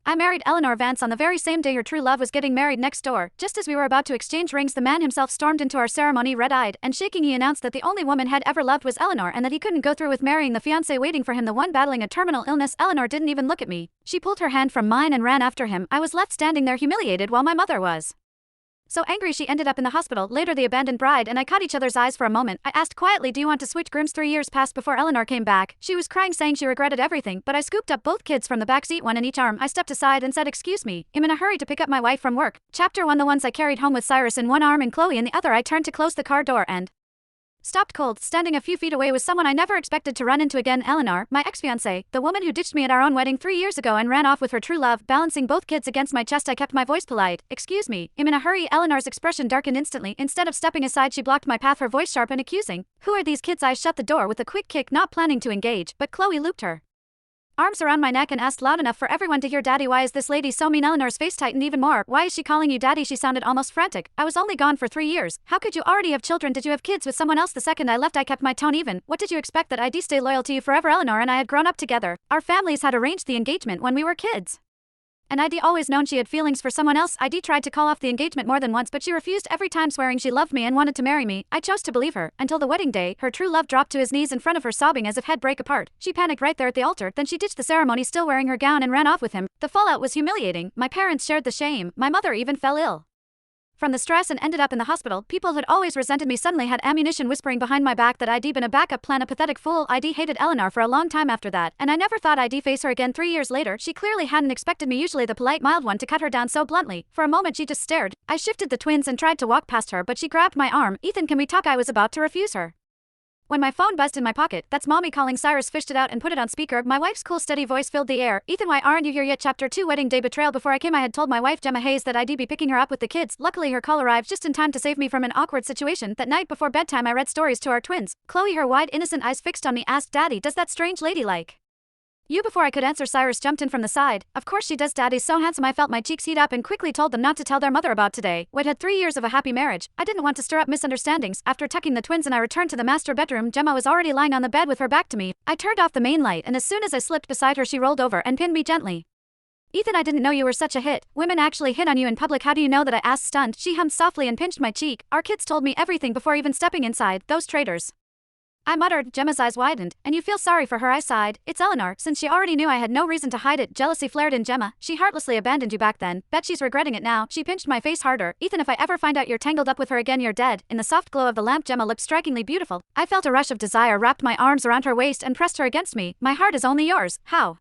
I married Eleanor Vance on the very same day her true love was getting married next door. Just as we were about to exchange rings, the man himself stormed into our ceremony red-eyed and shaking. He announced that the only woman he'd ever loved was Eleanor and that he couldn't go through with marrying the fiancé waiting for him, the one battling a terminal illness. Eleanor didn't even look at me. She pulled her hand from mine and ran after him. I was left standing there humiliated while my mother was so angry she ended up in the hospital. Later, the abandoned bride and I caught each other's eyes for a moment. I asked quietly, "Do you want to switch grooms?" 3 years passed before Eleanor came back. She was crying, saying she regretted everything, but I scooped up both kids from the back seat, one in each arm. I stepped aside and said, "Excuse me, I'm in a hurry to pick up my wife from work." Chapter 1. The ones I carried home with Cyrus in one arm and Chloe in the other. I turned to close the car door and stopped cold. Standing a few feet away was someone I never expected to run into again. Eleanor, my ex-fiancée, the woman who ditched me at our own wedding 3 years ago and ran off with her true love. Balancing both kids against my chest, I kept my voice polite. "Excuse me, I'm in a hurry." Eleanor's expression darkened instantly. Instead of stepping aside, she blocked my path, her voice sharp and accusing. "Who are these kids?" I shut the door with a quick kick, not planning to engage, but Chloe looped her arms around my neck and asked loud enough for everyone to hear, "Daddy, why is this lady so mean?" Eleanor's face tightened even more. "Why is she calling you daddy?" She sounded almost frantic. "I was only gone for 3 years. How could you already have children? Did you have kids with someone else?" The second I left, I kept my tone even. "What did you expect, that I'd stay loyal to you forever?" Eleanor and I had grown up together. Our families had arranged the engagement when we were kids, and I'd always known she had feelings for someone else. I'd tried to call off the engagement more than once, but she refused every time, swearing she loved me and wanted to marry me. I chose to believe her, until the wedding day. Her true love dropped to his knees in front of her, sobbing as if he'd break apart. She panicked right there at the altar, then she ditched the ceremony still wearing her gown and ran off with him. The fallout was humiliating. My parents shared the shame. My mother even fell ill from the stress and ended up in the hospital. People who'd always resented me suddenly had ammunition whispering behind my back that I'd been a backup plan, a pathetic fool. I'd hated Eleanor for a long time after that, and I never thought I'd face her again. 3 years later, she clearly hadn't expected me, usually the polite, mild one, to cut her down so bluntly. For a moment she just stared. I shifted the twins and tried to walk past her, but she grabbed my arm. "Ethan, can we talk?" I was about to refuse her when my phone buzzed in my pocket. "That's Mommy calling." Cyrus fished it out and put it on speaker. My wife's cool, steady voice filled the air. "Ethan, why aren't you here yet?" Chapter 2. Wedding day betrayal. Before I came, I had told my wife, Gemma Hayes, that I'd be picking her up with the kids. Luckily, her call arrived just in time to save me from an awkward situation. That night before bedtime, I read stories to our twins. Chloe, her wide, innocent eyes fixed on me, asked, "Daddy, does that strange lady like you?" Before I could answer, Cyrus jumped in from the side. "Of course she does, Daddy's so handsome." I felt my cheeks heat up and quickly told them not to tell their mother about today. We'd had 3 years of a happy marriage. I didn't want to stir up misunderstandings. After tucking the twins and I returned to the master bedroom, Gemma was already lying on the bed with her back to me. I turned off the main light, and as soon as I slipped beside her, she rolled over and pinned me gently. "Ethan, I didn't know you were such a hit. Women actually hit on you in public. How do you know that?" I asked, stunned. She hummed softly and pinched my cheek. "Our kids told me everything before even stepping inside. Those traitors," I muttered. Gemma's eyes widened. "And you feel sorry for her?" I sighed. "It's Eleanor." Since she already knew, I had no reason to hide it. Jealousy flared in Gemma. "She heartlessly abandoned you back then. Bet she's regretting it now." She pinched my face harder. "Ethan, if I ever find out you're tangled up with her again, you're dead." In the soft glow of the lamp, Gemma looked strikingly beautiful. I felt a rush of desire, wrapped my arms around her waist and pressed her against me. "My heart is only yours." "How?"